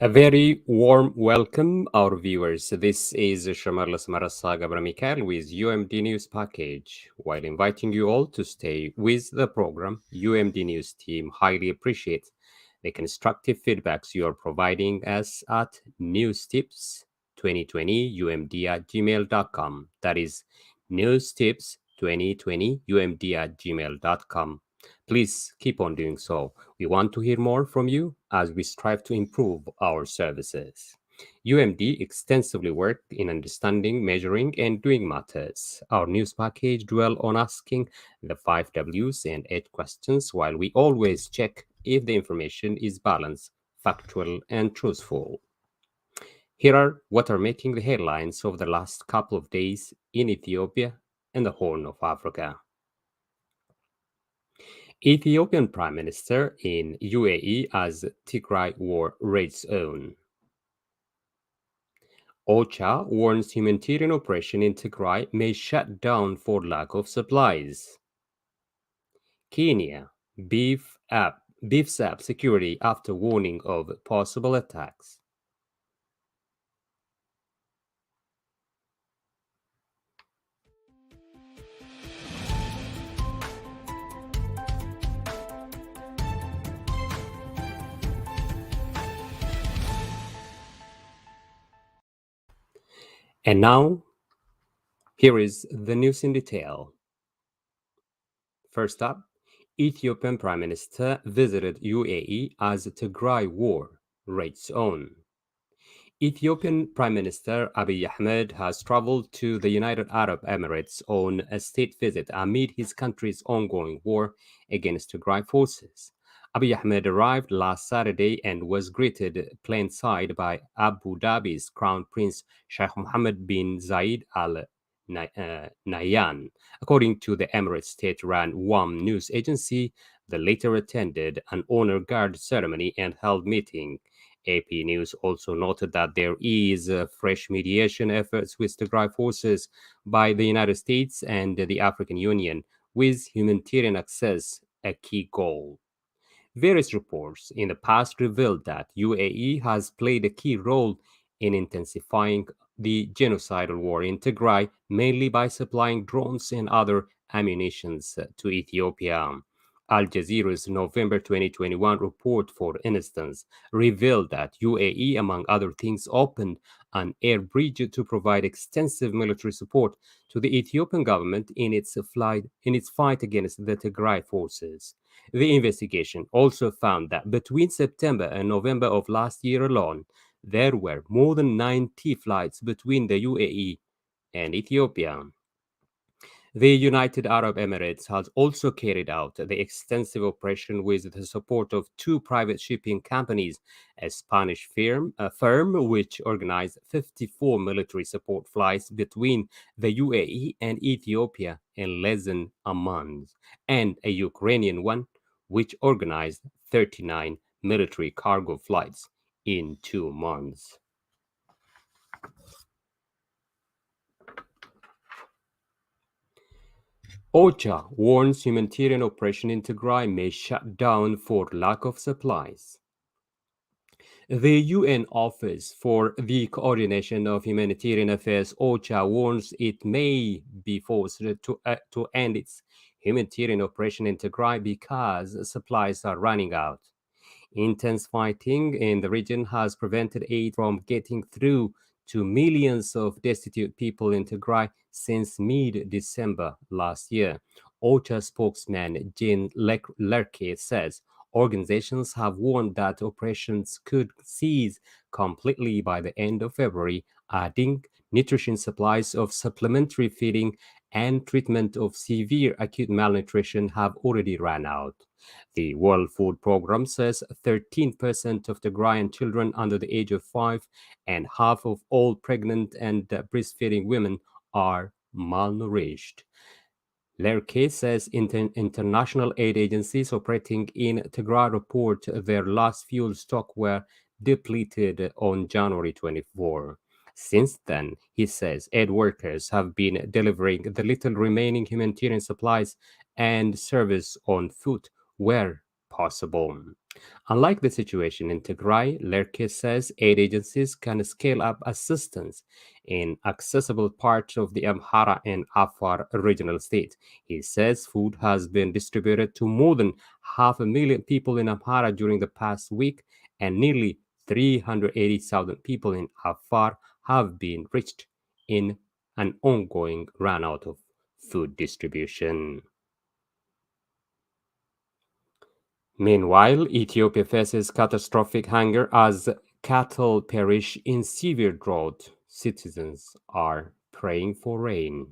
A very warm welcome, our viewers. This is Shimelis Gebremichael with UMD News Package. While inviting you all to stay with the program, UMD News team highly appreciates the constructive feedbacks you are providing us at newstips2020umd@gmail.com. That is newstips2020umd@gmail.com. Please keep on doing so. We want to hear more from you as we strive to improve our services. UMD extensively worked in understanding, measuring, and doing matters. Our news package dwell on asking the 5 W's and 8 questions, while we always check if the information is balanced, factual, and truthful. Here are what are making the headlines over the last couple of days in Ethiopia and the Horn of Africa. Ethiopian Prime Minister in UAE as Tigray war rages on. OCHA warns humanitarian operation in Tigray may shut down for lack of supplies. Kenya beefs up security after warning of possible attacks. And now, here is the news in detail. First up, Ethiopian Prime Minister visited UAE as Tigray war rages on. Ethiopian Prime Minister Abiy Ahmed has traveled to the United Arab Emirates on a state visit amid his country's ongoing war against Tigray forces. Abiy Ahmed arrived last Saturday and was greeted plainside by Abu Dhabi's Crown Prince Sheikh Mohammed bin Zayed Al Nahyan. According to the Emirates state-run WAM news agency, the latter attended an honor guard ceremony and held meeting. AP News also noted that there is fresh mediation efforts with Tigray forces by the United States and the African Union, with humanitarian access a key goal. Various reports in the past revealed that UAE has played a key role in intensifying the genocidal war in Tigray, mainly by supplying drones and other ammunition to Ethiopia. Al Jazeera's November 2021 report, for instance, revealed that UAE, among other things, opened an air bridge to provide extensive military support to the Ethiopian government in its fight against the Tigray forces. The investigation also found that between September and November of last year alone, there were more than 90 flights between the UAE and Ethiopia. The United Arab Emirates has also carried out the extensive operation with the support of 2 private shipping companies, a Spanish firm which organized 54 military support flights between the UAE and Ethiopia in less than a month, and a Ukrainian one which organized 39 military cargo flights in 2 months. OCHA warns humanitarian operation in Tigray may shut down for lack of supplies. The UN Office for the Coordination of Humanitarian Affairs, OCHA, warns it may be forced to end its humanitarian operation in Tigray because supplies are running out. Intense fighting in the region has prevented aid from getting through to millions of destitute people in Tigray since mid-December last year. OCHA spokesman Jean Lerke says organizations have warned that operations could cease completely by the end of February, adding nutrition supplies of supplementary feeding and treatment of severe acute malnutrition have already run out. The World Food Program says 13% of Tigrayan children under the age of 5 and half of all pregnant and breastfeeding women are malnourished. Lerke says international aid agencies operating in Tigray report their last fuel stock were depleted on January 24. Since then, he says aid workers have been delivering the little remaining humanitarian supplies and service on foot where possible. Unlike the situation in Tigray, Lerke says aid agencies can scale up assistance in accessible parts of the Amhara and Afar regional states. He says food has been distributed to more than 500,000 people in Amhara during the past week, and nearly 380,000 people in Afar have been reached in an ongoing run out of food distribution. Meanwhile, Ethiopia faces catastrophic hunger as cattle perish in severe drought. Citizens are praying for rain.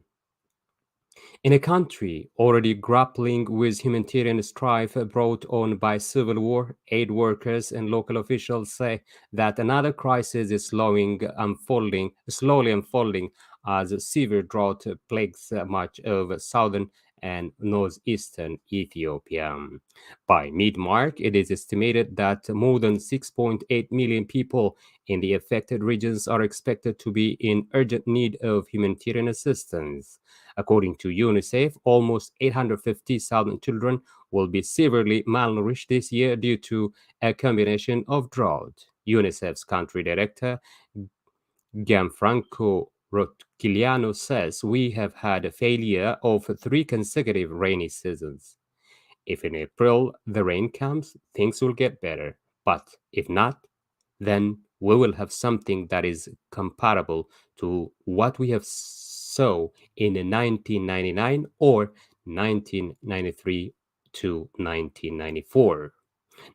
In a country already grappling with humanitarian strife brought on by civil war, aid workers and local officials say that another crisis is slowly unfolding as severe drought plagues much of southern and northeastern Ethiopia. By mid-March, it is estimated that more than 6.8 million people in the affected regions are expected to be in urgent need of humanitarian assistance. According to UNICEF, almost 850,000 children will be severely malnourished this year due to a combination of drought. UNICEF's country director, Gianfranco Rotkiliano, says we have had a failure of 3 consecutive rainy seasons. If in April the rain comes, things will get better. But if not, then we will have something that is comparable to what we have saw in 1999 or 1993 to 1994.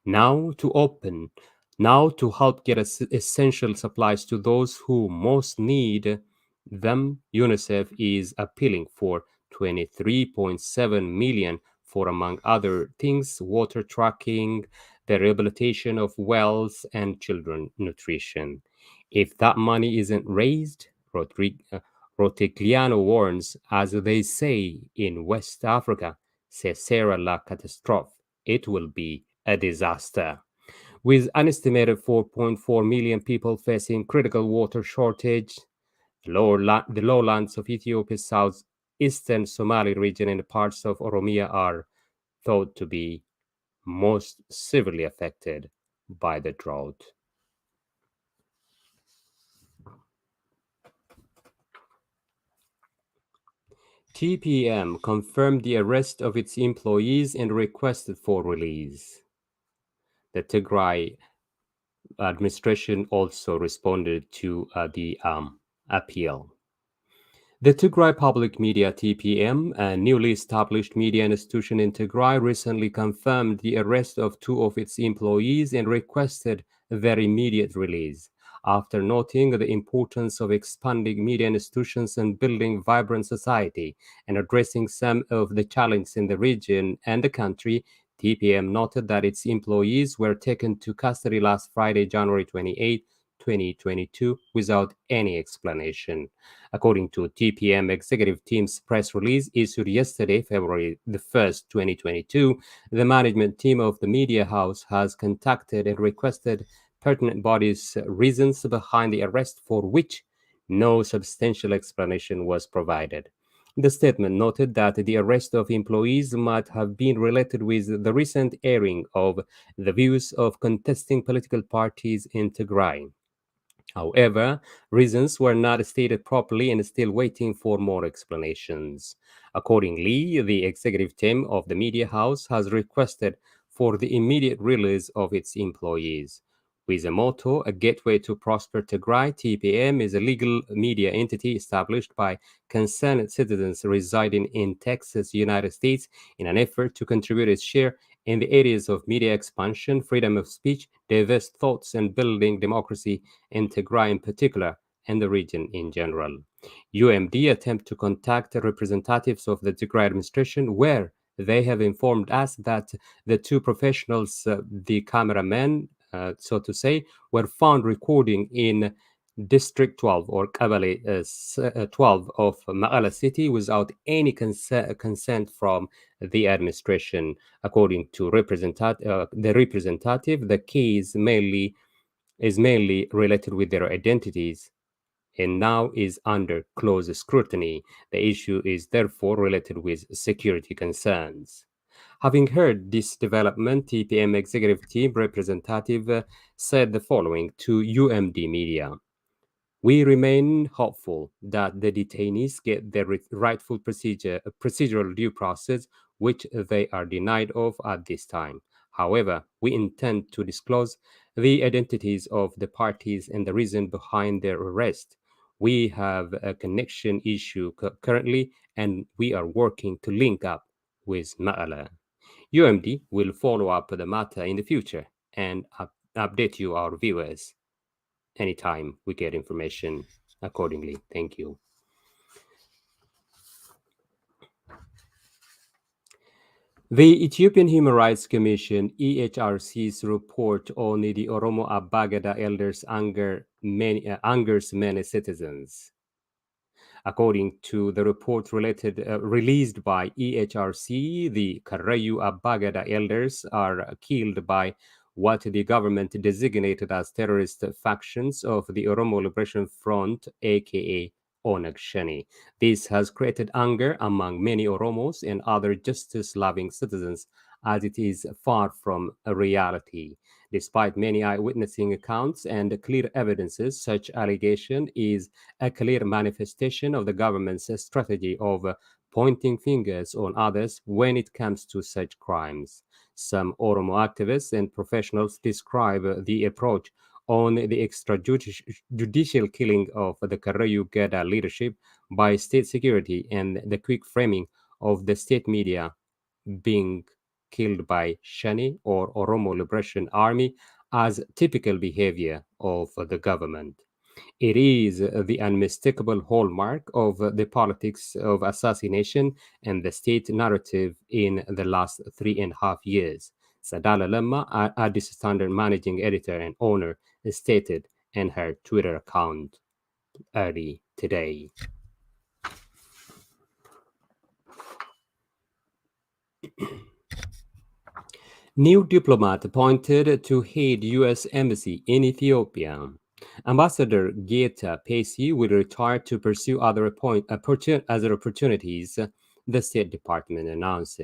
Now to open, now to help get essential supplies to those who most need them, UNICEF is appealing for 23.7 million for, among other things, water tracking, the rehabilitation of wells, and children nutrition. If that money isn't raised, Rotigliano warns, as they say in West Africa, "Ce sera la catastrophe." It will be a disaster. With an estimated 4.4 million people facing critical water shortage, the lowlands of Ethiopia's southeastern Somali region and parts of Oromia are thought to be most severely affected by the drought. TPM confirmed the arrest of its employees and requested for release. The Tigray administration also responded to the appeal. The Tigray Public Media (TPM), a newly established media institution in Tigray, recently confirmed the arrest of 2 of its employees and requested their immediate release. After noting the importance of expanding media institutions and building vibrant society and addressing some of the challenges in the region and the country, TPM noted that its employees were taken to custody last Friday, January 28, 2022, without any explanation. According to TPM executive team's press release issued yesterday, February the 1st, 2022, the management team of the media house has contacted and requested pertinent bodies' reasons behind the arrest, for which no substantial explanation was provided. The statement noted that the arrest of employees might have been related with the recent airing of the views of contesting political parties in Tigray. However, reasons were not stated properly and still waiting for more explanations. Accordingly, the executive team of the media house has requested for the immediate release of its employees. With the motto, "A Gateway to Prosper Tigray," TPM is a legal media entity established by concerned citizens residing in Texas, United States, in an effort to contribute its share in the areas of media expansion, freedom of speech, diverse thoughts, and building democracy in Tigray in particular, and the region in general. UMD attempt to contact the representatives of the Tigray administration were They have informed us that the two professionals, the cameramen, so to say, were found recording in District 12 or Kabale 12 of Maqala city without any consent from the administration. According to the representative, the case is mainly related with their identities and now is under close scrutiny. The issue is therefore related with security concerns. Having heard this development, TPM executive team representative said the following to UMD media. We remain hopeful that the detainees get their rightful procedural due process, which they are denied of at this time. However, we intend to disclose the identities of the parties and the reason behind their arrest. We have a connection issue currently, and we are working to link up with Ma'ala. UMD will follow up the matter in the future and update you, our viewers, anytime we get information accordingly. Thank you. The Ethiopian Human Rights Commission (EHRC's) report on the Oromo Abagada elders angers many citizens. According to the report released by EHRC, the Karrayyu Abagada elders are killed by what the government designated as terrorist factions of the Oromo Liberation Front, aka Onag Shani. This has created anger among many Oromos and other justice-loving citizens, as it is far from a reality. Despite many eyewitnessing accounts and clear evidences, such allegation is a clear manifestation of the government's strategy of pointing fingers on others when it comes to such crimes. Some Oromo activists and professionals describe the approach on the extrajudicial killing of the Karrayyu Gadaa leadership by state security and the quick framing of the state media being killed by Shani or Oromo Liberation Army as typical behavior of the government. It is the unmistakable hallmark of the politics of assassination and the state narrative in the last 3.5 years. Sadala Lemma, Addis Standard managing editor and owner, stated in her Twitter account early today. New diplomat appointed to head U.S. Embassy in Ethiopia. Ambassador Geeta Pacey will retire to pursue other opportunities, the State Department announced.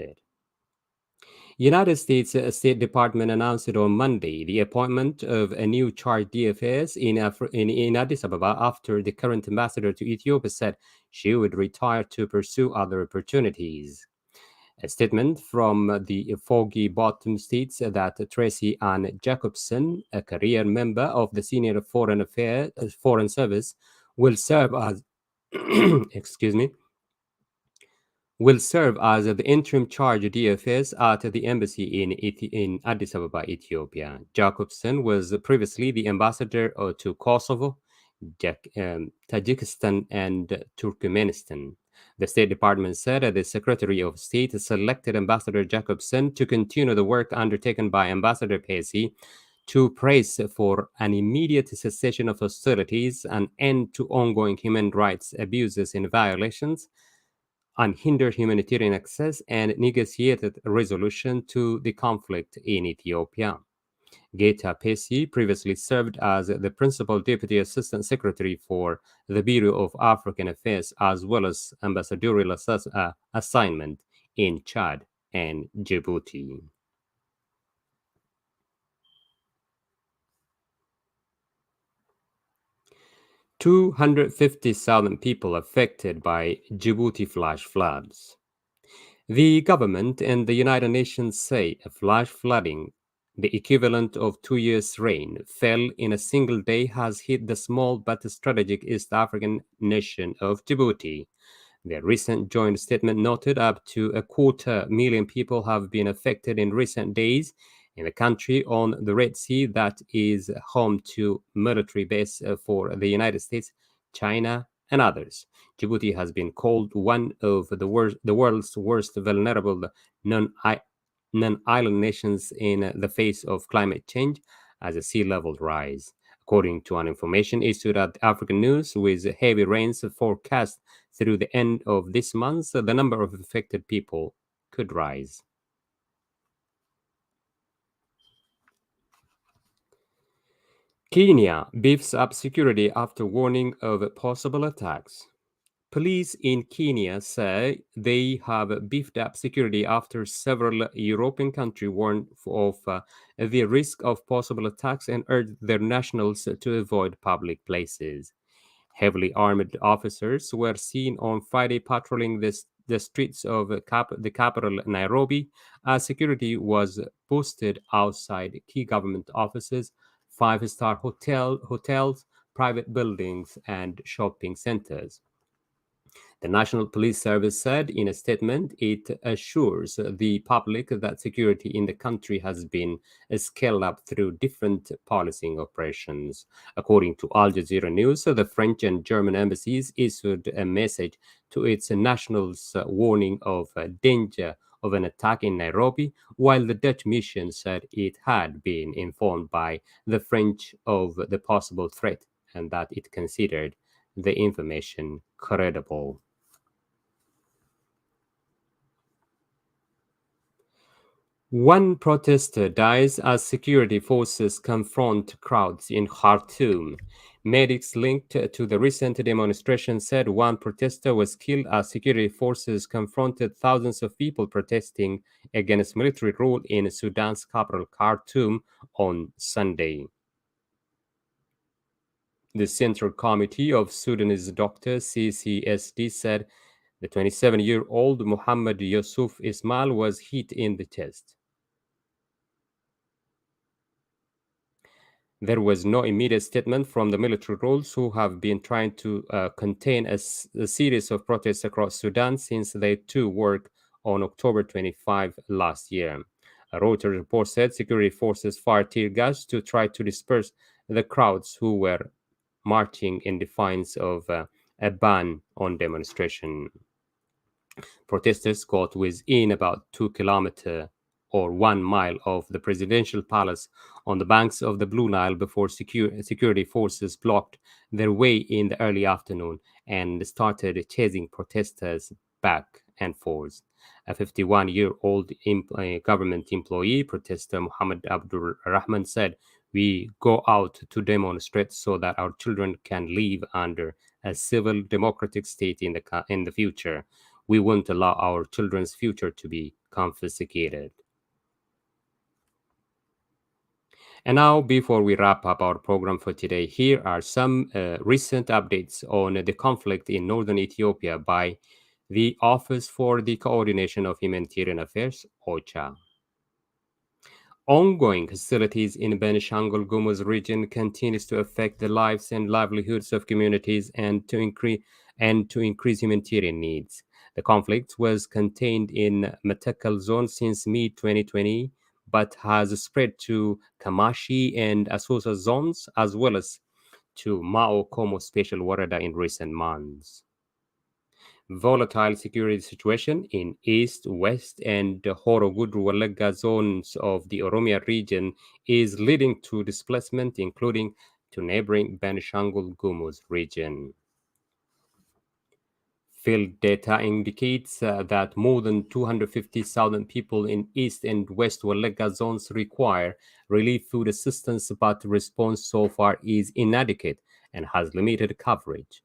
United States State Department announced on Monday the appointment of a new charge DFS in Addis Ababa after the current ambassador to Ethiopia said she would retire to pursue other opportunities. A statement from the Foggy Bottom states that Tracy Ann Jacobson, a career member of the Senior Foreign Service, will serve as excuse me, will serve as the interim charge DFS at the embassy in Addis Ababa, Ethiopia. Jacobson was previously the ambassador to Kosovo, Tajikistan, and Turkmenistan. The State Department said that the Secretary of State selected Ambassador Jacobson to continue the work undertaken by Ambassador Pacey to press for an immediate cessation of hostilities, an end to ongoing human rights abuses and violations, unhindered humanitarian access, and negotiated resolution to the conflict in Ethiopia. Geeta Pacey previously served as the Principal Deputy Assistant Secretary for the Bureau of African Affairs as well as ambassadorial assignment in Chad and Djibouti. 250,000 people affected by Djibouti flash floods. The government and the United Nations say a flash flooding, the equivalent of 2 years' rain, fell in a single day has hit the small but strategic East African nation of Djibouti. The recent joint statement noted up to 250,000 people have been affected in recent days in a country on the Red Sea that is home to military base for the United States, China, and others. Djibouti has been called one of the world's worst vulnerable non non-island nations in the face of climate change as a sea level rise. According to an information issued at African News, with heavy rains forecast through the end of this month, the number of affected people could rise. Kenya beefs up security after warning of possible attacks. Police in Kenya say they have beefed up security after several European countries warned of the risk of possible attacks and urged their nationals to avoid public places. Heavily armed officers were seen on Friday patrolling the streets of the capital, Nairobi, as security was posted outside key government offices, five-star hotels, private buildings, and shopping centers. The National Police Service said in a statement it assures the public that security in the country has been scaled up through different policing operations. According to Al Jazeera News, the French and German embassies issued a message to its nationals warning of danger of an attack in Nairobi, while the Dutch mission said it had been informed by the French of the possible threat and that it considered the information credible. One protester dies as security forces confront crowds in Khartoum. Medics linked to the recent demonstration said one protester was killed as security forces confronted thousands of people protesting against military rule in Sudan's capital, Khartoum, on Sunday. The Central Committee of Sudanese Doctors, CCSD, said the 27-year-old Muhammad Yusuf Ismail was hit in the chest. There was no immediate statement from the military rules who have been trying to contain a series of protests across Sudan since they too worked on October 25 last year. A Reuters report said security forces fired tear gas to try to disperse the crowds who were marching in defiance of a ban on demonstration. Protesters got within about 2 kilometers or 1 mile of the presidential palace on the banks of the Blue Nile before security forces blocked their way in the early afternoon and started chasing protesters back and forth. A 51-year-old government employee, protester Muhammad Abdul Rahman, said, "We go out to demonstrate so that our children can live under a civil democratic state in the future. We won't allow our children's future to be confiscated." And now, before we wrap up our program for today, here are some recent updates on the conflict in northern Ethiopia by the Office for the Coordination of Humanitarian Affairs, OCHA. Ongoing hostilities in Benishangul Gumuz region continues to affect the lives and livelihoods of communities and to increase humanitarian needs. The conflict was contained in Matakal zone since mid-2020, but has spread to Kamashi and Asosa zones as well as to Mao Como Special Warada in recent months. Volatile security situation in East, West, and Horogudru Walega zones of the Oromia region is leading to displacement, including to neighboring Benishangul Gumuz region. Field data indicates that more than 250,000 people in East and West Walega zones require relief food assistance, but response so far is inadequate and has limited coverage.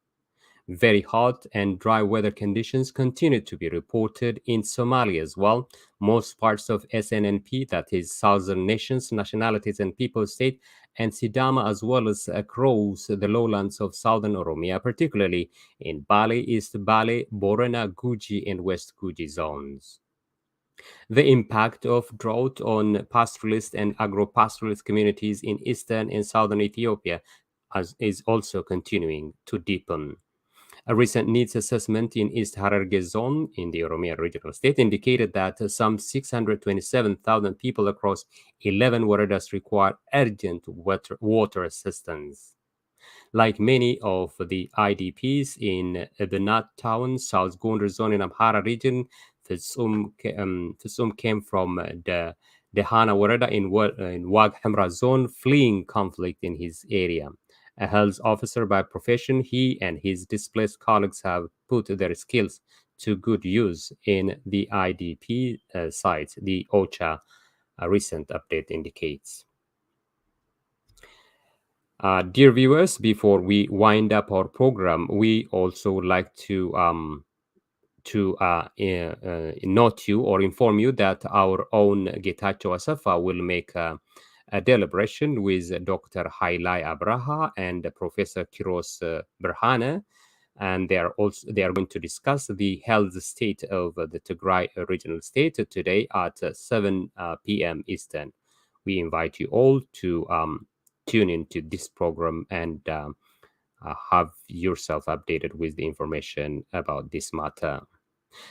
Very hot and dry weather conditions continue to be reported in Somalia as well. Most parts of SNNP, that is Southern Nations, Nationalities and People State, and Sidama, as well as across the lowlands of Southern Oromia, particularly in Bale, East Bale, Borana, Guji, and West Guji zones. The impact of drought on pastoralist and agro-pastoralist communities in eastern and southern Ethiopia is also continuing to deepen. A recent needs assessment in East Hararge zone in the Oromia regional state indicated that some 627,000 people across 11 waradas require urgent water assistance. Like many of the IDPs in Ebenat town, South Gondar zone in Amhara region, Fisum came from the Dehana Warada in Wag Hamra zone, fleeing conflict in his area. A health officer by profession, he and his displaced colleagues have put their skills to good use in the IDP sites, the OCHA recent update indicates. Dear viewers, before we wind up our program, we also like to note you or inform you that our own Getachew Asafa will make a deliberation with Dr. Hailai Abraha and Professor Kiros Berhane, and they are going to discuss the health state of the Tigray regional state today at 7 p.m. Eastern. We invite you all to tune into this program and have yourself updated with the information about this matter.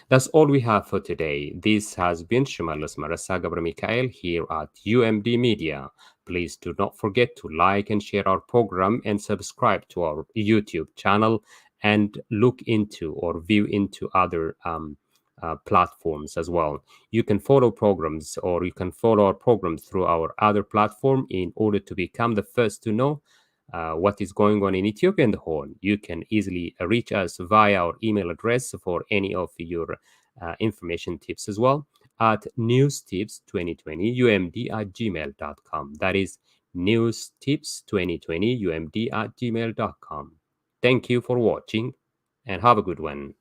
That's all we have for today. This has been Shimelis Marasa Gebremichael here at UMD Media. Please do not forget to like and share our program and subscribe to our YouTube channel and look into or view into other platforms as well. You can follow programs or you can follow our programs through our other platform in order to become the first to know what is going on in Ethiopia and the Horn. You can easily reach us via our email address for any of your information tips as well at newstips2020umd@gmail.com. That is newstips2020umd@gmail.com. Thank you for watching and have a good one.